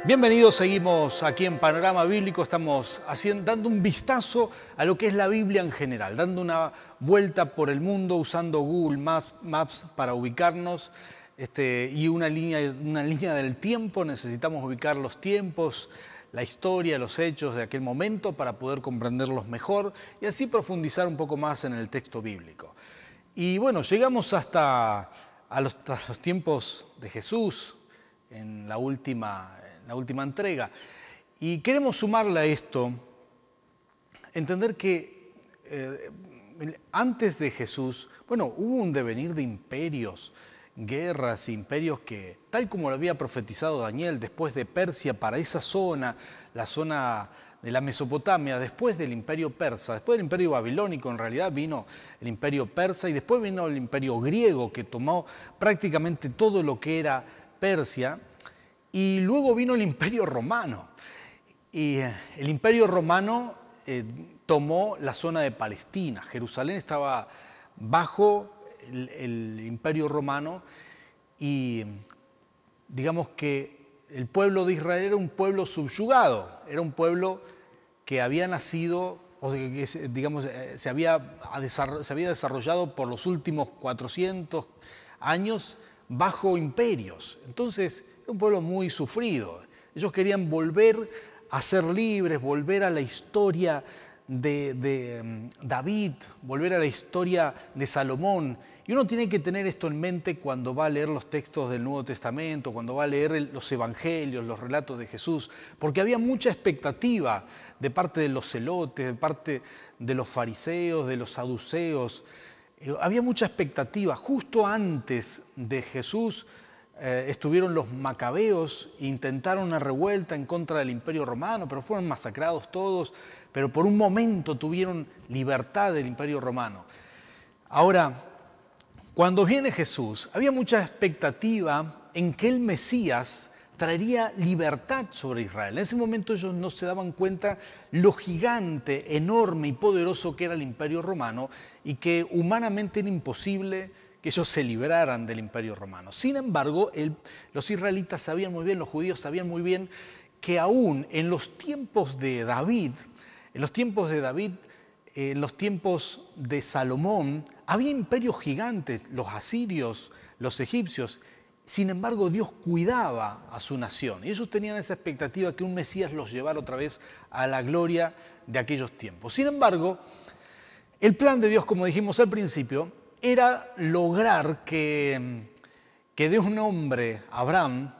Bienvenidos, seguimos aquí en Panorama Bíblico, estamos dando un vistazo a lo que es la Biblia en general, dando una vuelta por el mundo usando Google Maps para ubicarnos y una línea del tiempo. Necesitamos ubicar los tiempos, la historia, los hechos de aquel momento para poder comprenderlos mejor y así profundizar un poco más en el texto bíblico. Y bueno, llegamos hasta los tiempos de Jesús en la última entrega. Y queremos sumarle a esto, entender que antes de Jesús, hubo un devenir de imperios, guerras, imperios que, tal como lo había profetizado Daniel, después de Persia, para esa zona, la zona de la Mesopotamia, después del imperio persa, después del imperio babilónico, en realidad vino el imperio persa y después vino el imperio griego, que tomó prácticamente todo lo que era Persia. Y luego vino el Imperio Romano, y el Imperio Romano tomó la zona de Palestina. Jerusalén estaba bajo el Imperio Romano y digamos que el pueblo de Israel era un pueblo subyugado, era un pueblo que había nacido, o que se había desarrollado por los últimos 400 años bajo imperios. Entonces, un pueblo muy sufrido. Ellos querían volver a ser libres, volver a la historia de David, volver a la historia de Salomón. Y uno tiene que tener esto en mente cuando va a leer los textos del Nuevo Testamento, cuando va a leer los evangelios, los relatos de Jesús, porque había mucha expectativa de parte de los celotes, de parte de los fariseos, de los saduceos. Había mucha expectativa. Justo antes de Jesús estuvieron los macabeos, intentaron una revuelta en contra del Imperio Romano, pero fueron masacrados todos, pero por un momento tuvieron libertad del Imperio Romano. Ahora, cuando viene Jesús, había mucha expectativa en que el Mesías traería libertad sobre Israel. En ese momento ellos no se daban cuenta lo gigante, enorme y poderoso que era el Imperio Romano y que humanamente era imposible que ellos se libraran del Imperio Romano. Sin embargo, los israelitas sabían muy bien, los judíos sabían muy bien que aún en los tiempos de David, en los tiempos de Salomón, había imperios gigantes, los asirios, los egipcios. Sin embargo, Dios cuidaba a su nación y ellos tenían esa expectativa que un Mesías los llevara otra vez a la gloria de aquellos tiempos. Sin embargo, el plan de Dios, como dijimos al principio, era lograr que de un hombre, Abraham,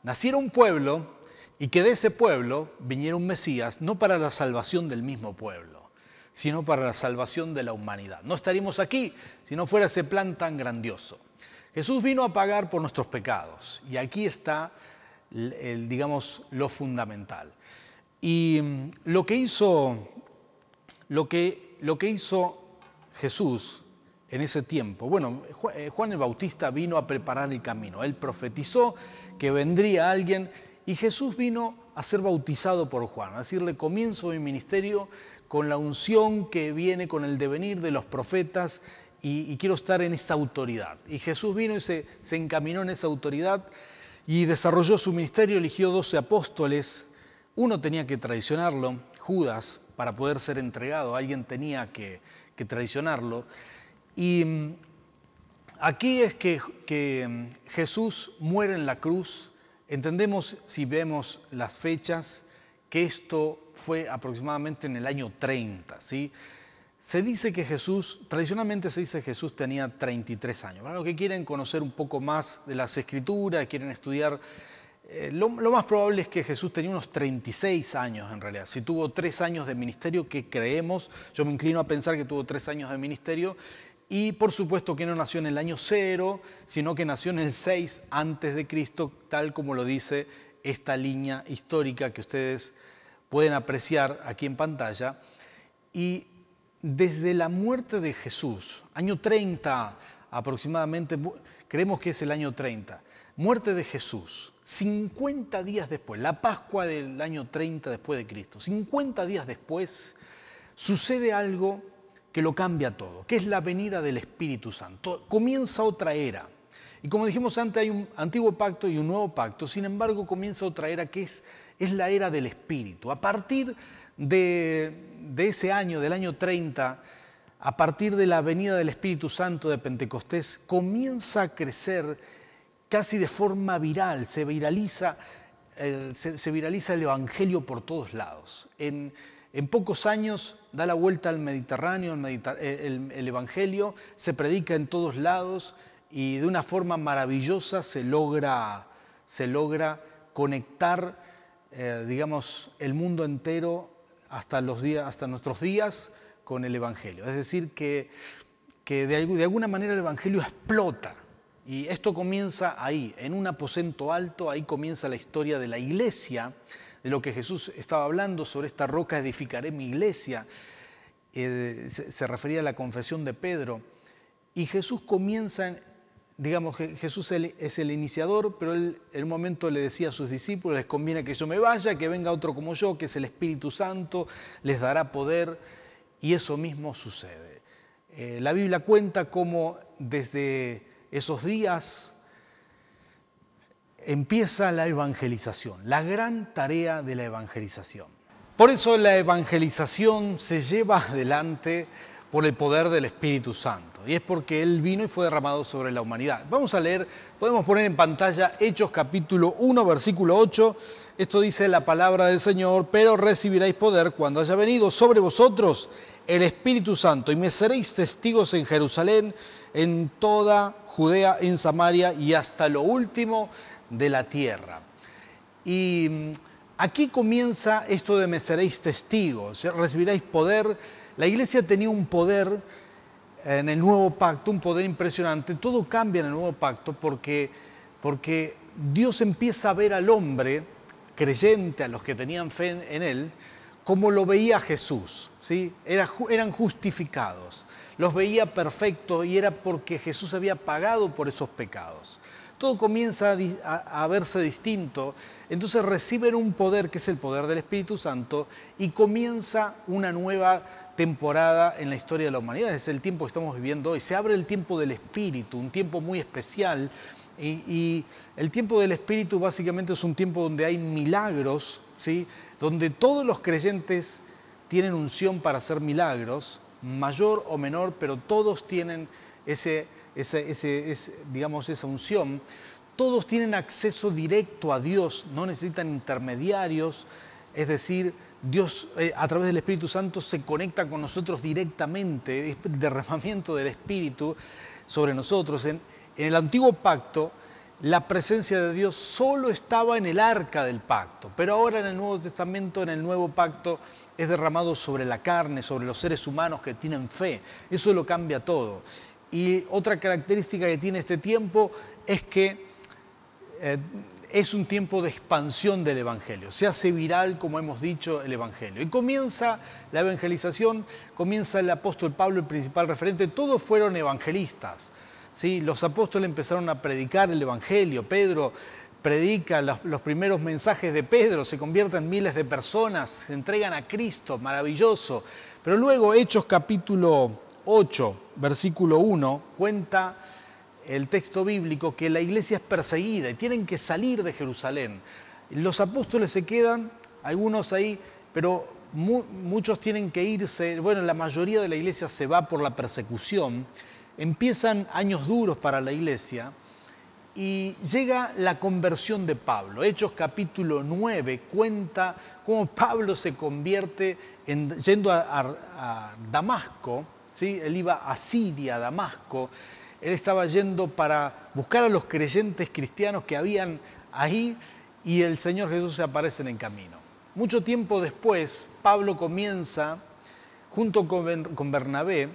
naciera un pueblo y que de ese pueblo viniera un Mesías, no para la salvación del mismo pueblo, sino para la salvación de la humanidad. No estaríamos aquí si no fuera ese plan tan grandioso. Jesús vino a pagar por nuestros pecados y aquí está, lo fundamental. Y lo que hizo Jesús en ese tiempo, Juan el Bautista vino a preparar el camino. Él profetizó que vendría alguien y Jesús vino a ser bautizado por Juan, a decirle: comienzo mi ministerio con la unción que viene con el devenir de los profetas y quiero estar en esta autoridad. Y Jesús vino y se encaminó en esa autoridad y desarrolló su ministerio, eligió 12 apóstoles. Uno tenía que traicionarlo, Judas, para poder ser entregado. Alguien tenía que traicionarlo. Y aquí es que Jesús muere en la cruz. Entendemos, si vemos las fechas, que esto fue aproximadamente en el año 30, ¿sí? Se dice que tradicionalmente se dice que Jesús tenía 33 años. Para los que quieren conocer un poco más de las Escrituras, quieren estudiar, lo más probable es que Jesús tenía unos 36 años en realidad. Si tuvo 3 años de ministerio, que creemos, yo me inclino a pensar que tuvo 3 años de ministerio, y por supuesto que no nació en el año 0, sino que nació en el 6 antes de Cristo, tal como lo dice esta línea histórica que ustedes pueden apreciar aquí en pantalla. Y desde la muerte de Jesús, año 30 aproximadamente, creemos que es el año 30, muerte de Jesús, 50 días después, la Pascua del año 30 después de Cristo, 50 días después, sucede algo que lo cambia todo, que es la venida del Espíritu Santo. Comienza otra era. Y como dijimos antes, hay un antiguo pacto y un nuevo pacto. Sin embargo, comienza otra era que es la era del Espíritu. A partir de ese año, del año 30, a partir de la venida del Espíritu Santo de Pentecostés, comienza a crecer casi de forma viral, se viraliza el Evangelio por todos lados. En pocos años da la vuelta al Mediterráneo, el Evangelio se predica en todos lados y de una forma maravillosa se logra conectar, digamos, el mundo entero hasta nuestros días con el Evangelio. Es decir, que de alguna manera el Evangelio explota. Y esto comienza ahí, en un aposento alto, ahí comienza la historia de la iglesia, de lo que Jesús estaba hablando, sobre esta roca edificaré mi iglesia. Se refería a la confesión de Pedro. Y Jesús comienza, digamos, Jesús es el iniciador, pero él en un momento le decía a sus discípulos, les conviene que yo me vaya, que venga otro como yo, que es el Espíritu Santo, les dará poder, y eso mismo sucede. La Biblia cuenta cómo desde esos días empieza la evangelización, la gran tarea de la evangelización. Por eso la evangelización se lleva adelante por el poder del Espíritu Santo, y es porque Él vino y fue derramado sobre la humanidad. Vamos a leer, podemos poner en pantalla Hechos capítulo 1, versículo 8. Esto dice la palabra del Señor: pero recibiréis poder cuando haya venido sobre vosotros el Espíritu Santo, y me seréis testigos en Jerusalén, en toda Judea, en Samaria y hasta lo último de la tierra. Y aquí comienza esto de me seréis testigos, recibiréis poder. La iglesia tenía un poder en el nuevo pacto, un poder impresionante. Todo cambia en el nuevo pacto porque Dios empieza a ver al hombre creyente, a los que tenían fe en Él, como lo veía Jesús, ¿sí? Eran justificados, los veía perfectos y era porque Jesús había pagado por esos pecados. Todo comienza a verse distinto, entonces reciben un poder que es el poder del Espíritu Santo y comienza una nueva temporada en la historia de la humanidad. Es el tiempo que estamos viviendo hoy. Se abre el tiempo del Espíritu, un tiempo muy especial, y el tiempo del Espíritu básicamente es un tiempo donde hay milagros, ¿sí? Donde todos los creyentes tienen unción para hacer milagros, mayor o menor, pero todos tienen digamos, esa unción. Todos tienen acceso directo a Dios, no necesitan intermediarios, es decir, Dios a través del Espíritu Santo se conecta con nosotros directamente, es el derramamiento del Espíritu sobre nosotros. En el antiguo pacto, la presencia de Dios solo estaba en el arca del pacto, pero ahora en el Nuevo Testamento, en el nuevo pacto, es derramado sobre la carne, sobre los seres humanos que tienen fe. Eso lo cambia todo. Y otra característica que tiene este tiempo es que es un tiempo de expansión del Evangelio. Se hace viral, como hemos dicho, el Evangelio. Y comienza la evangelización, comienza el apóstol Pablo, el principal referente. Todos fueron evangelistas, ¿sí? Los apóstoles empezaron a predicar el Evangelio. Pedro predica los primeros mensajes de Pedro, se convierten miles de personas, se entregan a Cristo, maravilloso. Pero luego Hechos capítulo 8, versículo 1, cuenta el texto bíblico que la iglesia es perseguida y tienen que salir de Jerusalén. Los apóstoles se quedan, algunos ahí, pero muchos tienen que irse. Bueno, la mayoría de la iglesia se va por la persecución. Empiezan años duros para la iglesia y llega la conversión de Pablo. Hechos capítulo 9 cuenta cómo Pablo se convierte yendo a Damasco, ¿sí? Él iba a Siria, a Damasco. Él estaba yendo para buscar a los creyentes cristianos que habían ahí y el Señor Jesús se aparece en el camino. Mucho tiempo después, Pablo comienza, junto con Bernabé,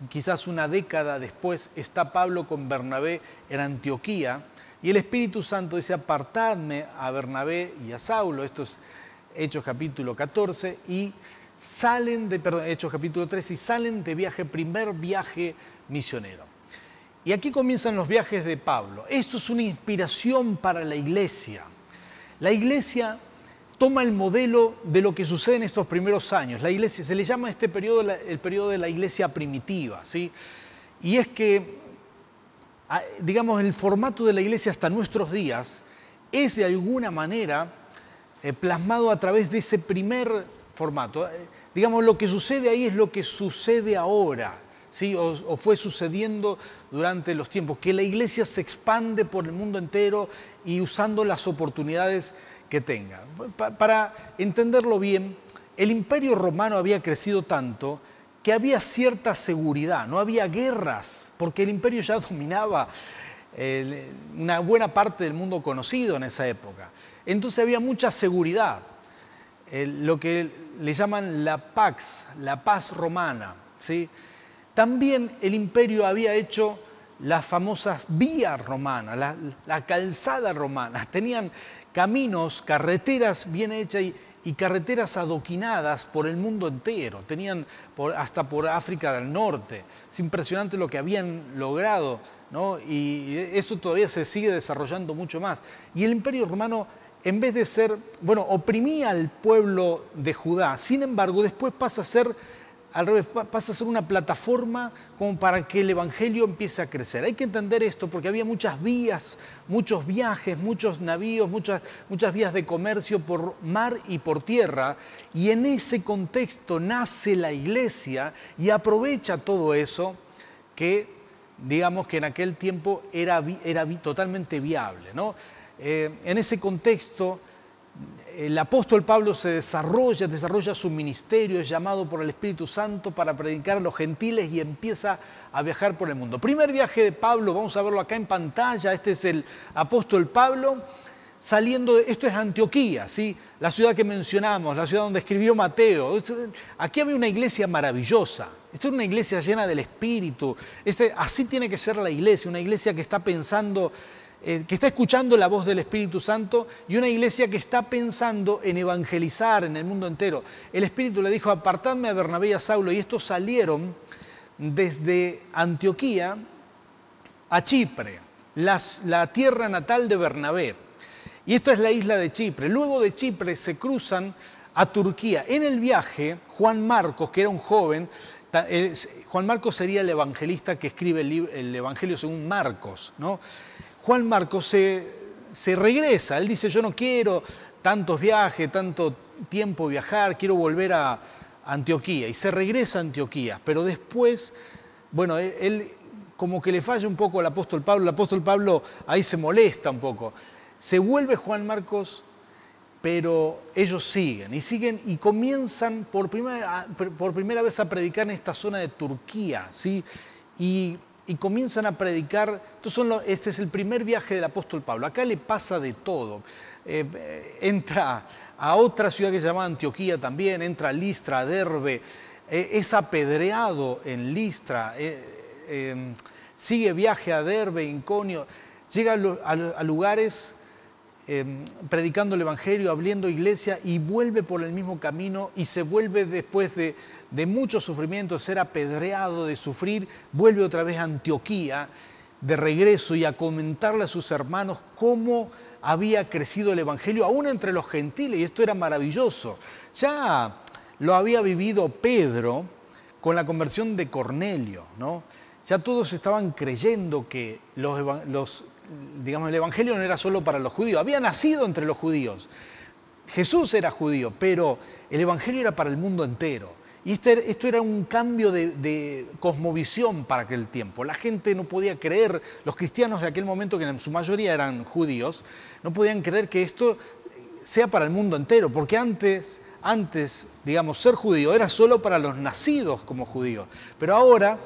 quizás una década después, está Pablo con Bernabé en Antioquía y el Espíritu Santo dice: apartadme a Bernabé y a Saulo. Esto es Hechos capítulo 14 y Hechos capítulo 13, y salen de viaje, primer viaje misionero. Y aquí comienzan los viajes de Pablo. Esto es una inspiración para la iglesia. La iglesia toma el modelo de lo que sucede en estos primeros años. La iglesia, se le llama a este periodo el periodo de la iglesia primitiva, ¿sí? Y es que digamos, el formato de la iglesia hasta nuestros días es de alguna manera plasmado a través de ese primer formato. Digamos, lo que sucede ahí es lo que sucede ahora, ¿sí? O fue sucediendo durante los tiempos, que la iglesia se expande por el mundo entero y usando las oportunidades que tenga. Para entenderlo bien, el Imperio Romano había crecido tanto que había cierta seguridad, no había guerras, porque el imperio ya dominaba una buena parte del mundo conocido en esa época. Entonces había mucha seguridad, lo que le llaman la pax, la paz romana, ¿sí? También el imperio había hecho las famosas vías romanas, la calzada romana. Tenían caminos, carreteras bien hechas y carreteras adoquinadas por el mundo entero. Tenían hasta por África del Norte. Es impresionante lo que habían logrado, ¿no? Y eso todavía se sigue desarrollando mucho más. Y el Imperio Romano, en vez de ser, bueno, oprimía al pueblo de Judá. Sin embargo, después pasa a ser al revés, pasa a ser una plataforma como para que el Evangelio empiece a crecer. Hay que entender esto porque había muchas vías, muchos viajes, muchos navíos, muchas vías de comercio por mar y por tierra, y en ese contexto nace la iglesia y aprovecha todo eso que, digamos que en aquel tiempo era totalmente viable, ¿no? En ese contexto, el apóstol Pablo se desarrolla su ministerio, es llamado por el Espíritu Santo para predicar a los gentiles y empieza a viajar por el mundo. Primer viaje de Pablo, vamos a verlo acá en pantalla, este es el apóstol Pablo saliendo, esto es Antioquía, ¿sí? La ciudad que mencionamos, la ciudad donde escribió Mateo. Aquí había una iglesia maravillosa, esta es una iglesia llena del Espíritu, así tiene que ser la iglesia, una iglesia que está pensando, que está escuchando la voz del Espíritu Santo y una iglesia que está pensando en evangelizar en el mundo entero. El Espíritu le dijo, apartadme a Bernabé y a Saulo, y estos salieron desde Antioquía a Chipre, la tierra natal de Bernabé. Y esta es la isla de Chipre. Luego de Chipre se cruzan a Turquía. En el viaje, Juan Marcos, que era un joven, Juan Marcos sería el evangelista que escribe el Evangelio según Marcos, ¿no? Juan Marcos se regresa, él dice, yo no quiero tantos viajes, tanto tiempo viajar, quiero volver a Antioquía, y se regresa a Antioquía, pero después, bueno, él como que le falla un poco al apóstol Pablo, el apóstol Pablo ahí se molesta un poco, se vuelve Juan Marcos, pero ellos siguen y comienzan por primera vez a predicar en esta zona de Turquía, ¿sí? Y comienzan a predicar. Este es el primer viaje del apóstol Pablo. Acá le pasa de todo. Entra a otra ciudad que se llama Antioquía también, entra a Listra, a Derbe, es apedreado en Listra, sigue viaje a Derbe, Inconio, llega a lugares predicando el Evangelio, abriendo iglesia y vuelve por el mismo camino y se vuelve después de mucho sufrimiento, de ser apedreado, de sufrir, vuelve otra vez a Antioquía de regreso y a comentarle a sus hermanos cómo había crecido el Evangelio, aún entre los gentiles, y esto era maravilloso. Ya lo había vivido Pedro con la conversión de Cornelio, ¿no? Ya todos estaban creyendo que digamos, el Evangelio no era solo para los judíos, había nacido entre los judíos. Jesús era judío, pero el Evangelio era para el mundo entero. Y esto era un cambio de cosmovisión para aquel tiempo. La gente no podía creer, los cristianos de aquel momento, que en su mayoría eran judíos, no podían creer que esto sea para el mundo entero, porque antes, digamos, ser judío era solo para los nacidos como judíos. Pero ahora,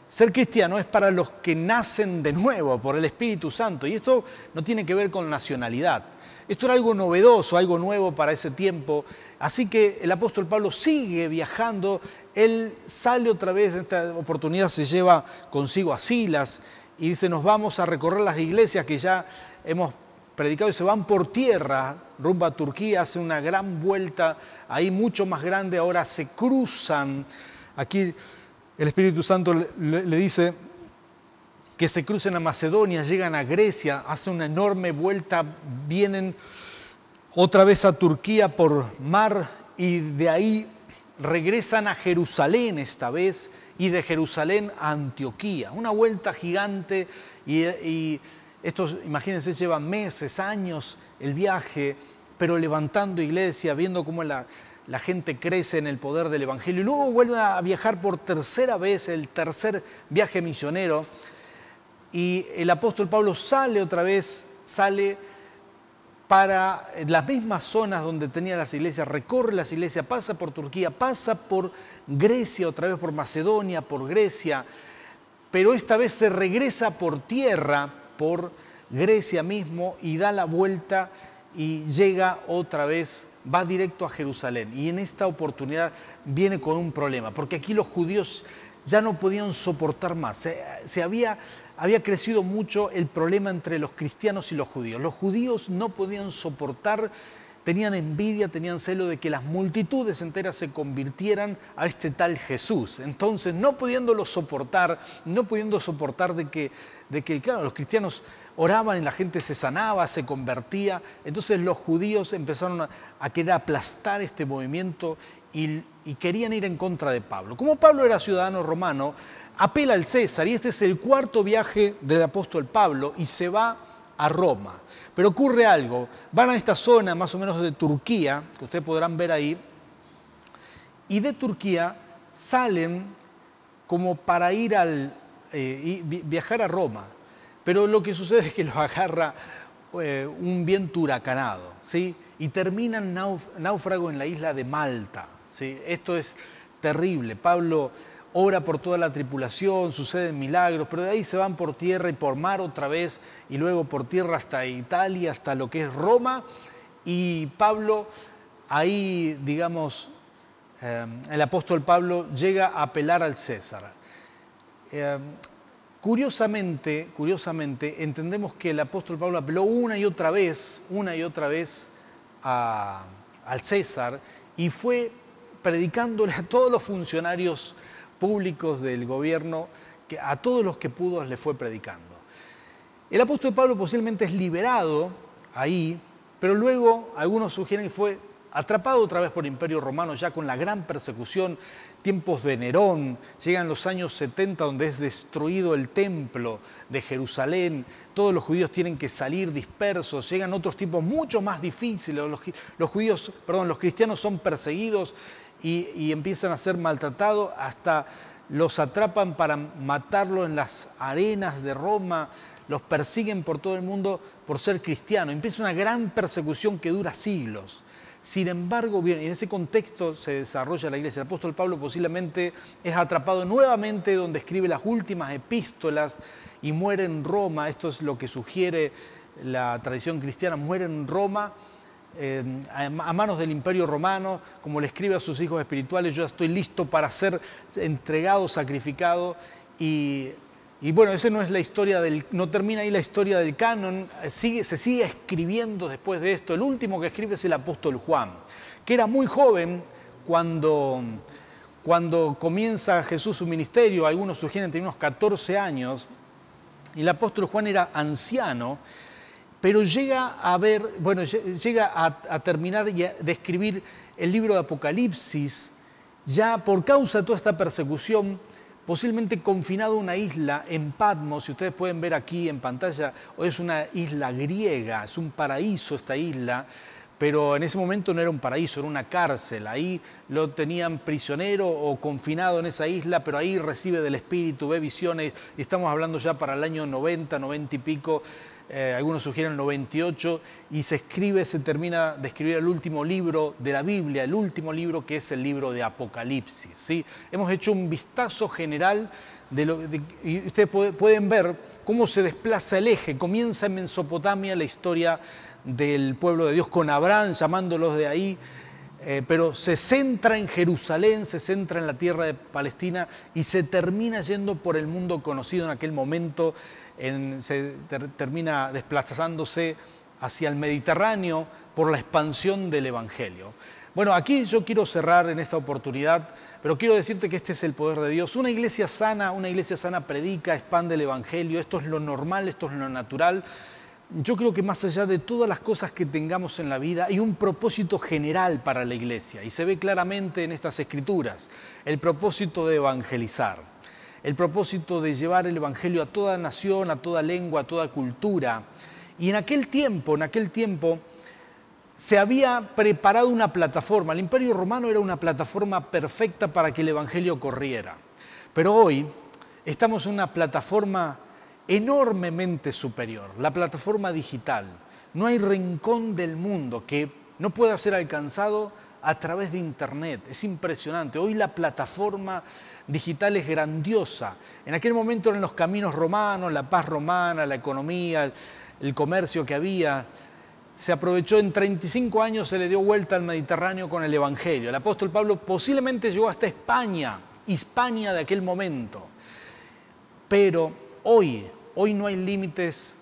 ser cristiano es para los que nacen de nuevo por el Espíritu Santo. Y esto no tiene que ver con nacionalidad. Esto era algo novedoso, algo nuevo para ese tiempo. Así que el apóstol Pablo sigue viajando. Él sale otra vez, en esta oportunidad se lleva consigo a Silas y dice, nos vamos a recorrer las iglesias que ya hemos predicado, y se van por tierra rumbo a Turquía, hacen una gran vuelta ahí mucho más grande. Ahora se cruzan. Aquí el Espíritu Santo le dice que se crucen a Macedonia, llegan a Grecia, hacen una enorme vuelta, vienen otra vez a Turquía por mar y de ahí regresan a Jerusalén esta vez y de Jerusalén a Antioquía. Una vuelta gigante y estos, imagínense, llevan meses, años el viaje, pero levantando iglesia, viendo cómo la gente crece en el poder del Evangelio. Y luego vuelven a viajar por tercera vez, el tercer viaje misionero. Y el apóstol Pablo sale otra vez, sale para las mismas zonas donde tenía las iglesias, recorre las iglesias, pasa por Turquía, pasa por Grecia, otra vez por Macedonia, por Grecia, pero esta vez se regresa por tierra, por Grecia mismo, y da la vuelta y llega otra vez, va directo a Jerusalén. Y en esta oportunidad viene con un problema, porque aquí los judíos ya no podían soportar más. Había crecido mucho el problema entre los cristianos y los judíos. Los judíos no podían soportar, tenían envidia, tenían celo de que las multitudes enteras se convirtieran a este tal Jesús. Entonces, no pudiendo soportar de que claro, los cristianos oraban y la gente se sanaba, se convertía. Entonces los judíos empezaron a querer aplastar este movimiento y querían ir en contra de Pablo. Como Pablo era ciudadano romano, apela al César, y este es el cuarto viaje del apóstol Pablo, y se va a Roma. Pero ocurre algo, van a esta zona más o menos de Turquía, que ustedes podrán ver ahí, y de Turquía salen como para ir viajar a Roma. Pero lo que sucede es que los agarra un viento huracanado, ¿sí? Y terminan náufragos en la isla de Malta, ¿sí? Esto es terrible. Pablo ora por toda la tripulación, suceden milagros, pero de ahí se van por tierra y por mar otra vez, y luego por tierra hasta Italia, hasta lo que es Roma. Y Pablo, ahí, digamos, el apóstol Pablo llega a apelar al César. Curiosamente, entendemos que el apóstol Pablo apeló una y otra vez al César, y fue predicándole a todos los funcionarios públicos del gobierno, que a todos los que pudo le fue predicando. El apóstol Pablo posiblemente es liberado ahí, pero luego algunos sugieren que fue atrapado otra vez por el Imperio Romano, ya con la gran persecución, tiempos de Nerón, llegan los años 70 donde es destruido el templo de Jerusalén, todos los judíos tienen que salir dispersos, llegan otros tiempos mucho más difíciles, los cristianos son perseguidos y empiezan a ser maltratados, hasta los atrapan para matarlo en las arenas de Roma, los persiguen por todo el mundo por ser cristianos, empieza una gran persecución que dura siglos. Sin embargo, bien, en ese contexto se desarrolla la iglesia. El apóstol Pablo posiblemente es atrapado nuevamente donde escribe las últimas epístolas y muere en Roma. Esto es lo que sugiere la tradición cristiana, muere en Roma a manos del Imperio Romano, como le escribe a sus hijos espirituales: yo ya estoy listo para ser entregado, sacrificado. Y bueno, esa no es la historia no termina ahí la historia del canon, se sigue escribiendo después de esto. El último que escribe es el apóstol Juan, que era muy joven cuando comienza Jesús su ministerio. Algunos sugieren que tenía unos 14 años, y el apóstol Juan era anciano, pero llega a terminar de escribir el libro de Apocalipsis, ya por causa de toda esta persecución, posiblemente confinado a una isla en Patmos. Si ustedes pueden ver aquí en pantalla, es una isla griega, es un paraíso esta isla, pero en ese momento no era un paraíso, era una cárcel. Ahí lo tenían prisionero o confinado en esa isla, pero ahí recibe del Espíritu, ve visiones, y estamos hablando ya para el año 90 y pico, algunos sugieren 98, y se termina de escribir el último libro de la Biblia, el último libro, que es el libro de Apocalipsis, ¿sí? Hemos hecho un vistazo general y ustedes pueden ver cómo se desplaza el eje. Comienza en Mesopotamia la historia del pueblo de Dios con Abraham, llamándolos de ahí, pero se centra en Jerusalén, se centra en la tierra de Palestina, y se termina yendo por el mundo conocido en aquel momento. Termina desplazándose hacia el Mediterráneo por la expansión del Evangelio. Bueno, aquí yo quiero cerrar en esta oportunidad, pero quiero decirte que este es el poder de Dios. Una iglesia sana predica, expande el Evangelio. Esto es lo normal, esto es lo natural, yo creo que más allá de todas las cosas que tengamos en la vida, hay un propósito general para la iglesia y se ve claramente en estas escrituras, el propósito de evangelizar, el propósito de llevar el evangelio a toda nación, a toda lengua, a toda cultura. Y en aquel tiempo, se había preparado una plataforma. El Imperio Romano era una plataforma perfecta para que el evangelio corriera. Pero hoy estamos en una plataforma enormemente superior, la plataforma digital. No hay rincón del mundo que no pueda ser alcanzado a través de Internet. Es impresionante. Hoy la plataforma digital es grandiosa. En aquel momento eran los caminos romanos, la paz romana, la economía, el comercio que había. Se aprovechó en 35 años, se le dio vuelta al Mediterráneo con el Evangelio. El apóstol Pablo posiblemente llegó hasta España, Hispania de aquel momento. Pero hoy no hay límites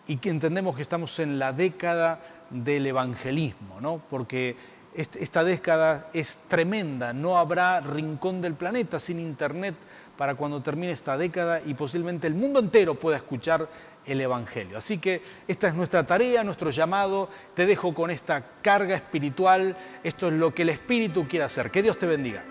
y que entendemos que estamos en la década del evangelismo, ¿no? Porque esta década es tremenda, no habrá rincón del planeta sin Internet para cuando termine esta década y posiblemente el mundo entero pueda escuchar el Evangelio. Así que esta es nuestra tarea, nuestro llamado. Te dejo con esta carga espiritual. Esto es lo que el Espíritu quiere hacer. Que Dios te bendiga.